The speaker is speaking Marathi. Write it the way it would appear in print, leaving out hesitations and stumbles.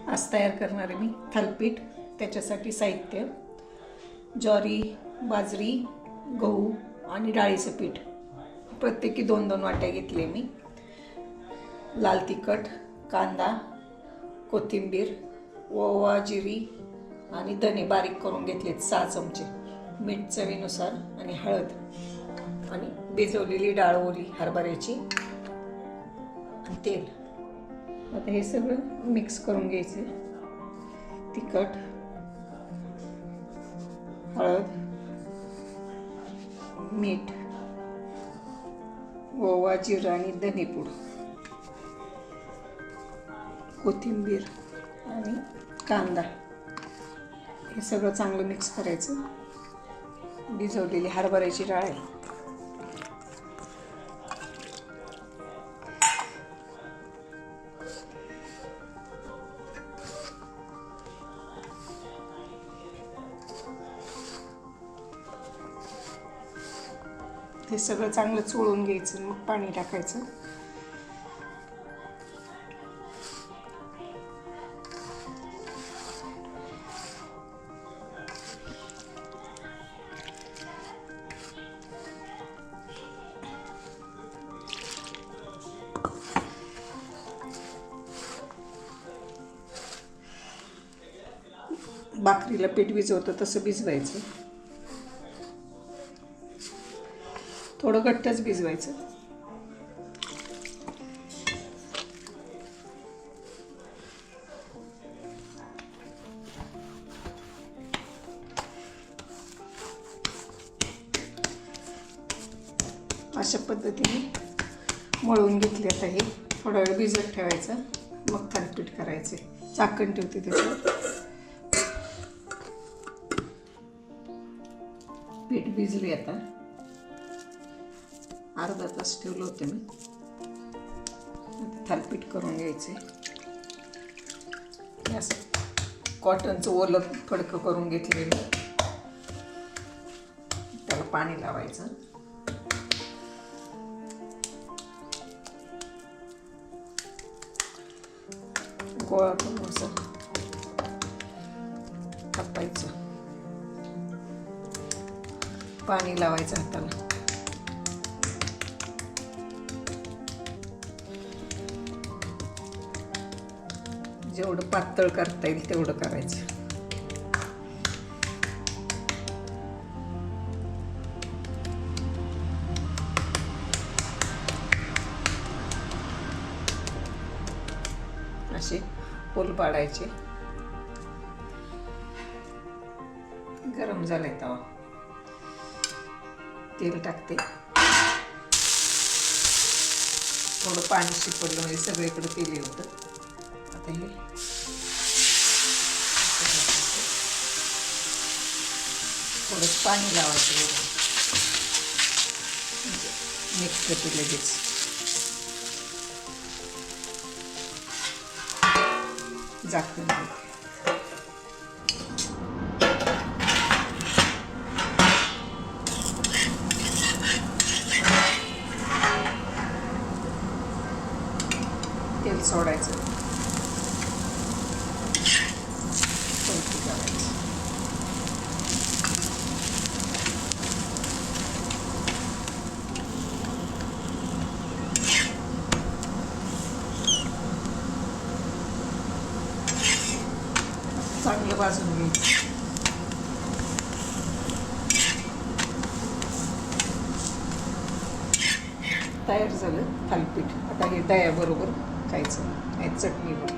आज तयार करणार आहे मी थालीपीठ। त्याच्यासाठी साहित्य: ज्वारी, बाजरी, गहू आणि डाळीचं पीठ। प्रत्येकी 2-2 वाट्या घेतले मी। लाल तिखट, कांदा, कोथिंबीर, ओवा, जिरी आणि धने बारीक करून घेतलेत 6 चमचे। मीठ चवीनुसार आणि हळद आणि भिजवलेली डाळ ओली हरभऱ्याची आणि तेल। आता हे सगळं मिक्स करून घ्यायचे। तिखट, हळद, मीठ, ओवा, जिरा आणि धनेपूड, कोथिंबीर आणि कांदा हे सगळं चांगलं मिक्स करायचं। भिजवलेली हरभऱ्याची डाळ आहे। हे सगळं चांगलं चोळून घ्यायचं, मग पाणी टाकायचं। भाकरीला पीठ भिजवतं तसं भिजवायचं। थोडं घट्टच भिजवायचं। अशा पद्धतीने मळून घेतले। आता हे थोडा वेळ भिजत ठेवायचं, मग थालीपीठ करायचे। झाकण ठेवते त्याच्यावर। पीठ भिजले। आता अर्धा तास ठेवलं होतं मी। थालीपीठ करून घ्यायचे। असं कॉटनचं ओलं फडकं करून घेतलेलं, त्याला पाणी लावायचं। गोळा करून असं थापायचं। पाणी लावायचं हाताला। जेवढं पातळ करता येईल तेवढं करायचं। असे पोल पाडायचे। गरम झाले तवा, तेल टाकते। थोडं पाणी शिपडलं म्हणजे सगळीकडे तेल येतं। आता हे थोडं पाणी लावायचं, मिक्स करते लगेच। झाकण देते। तेल सोडायचं, पलटी करायचं। चांगलं भाजून घ्यायचं। तयार झालं थालीपीठ। आता हे दह्याबरोबर खायचं, चटणीवर।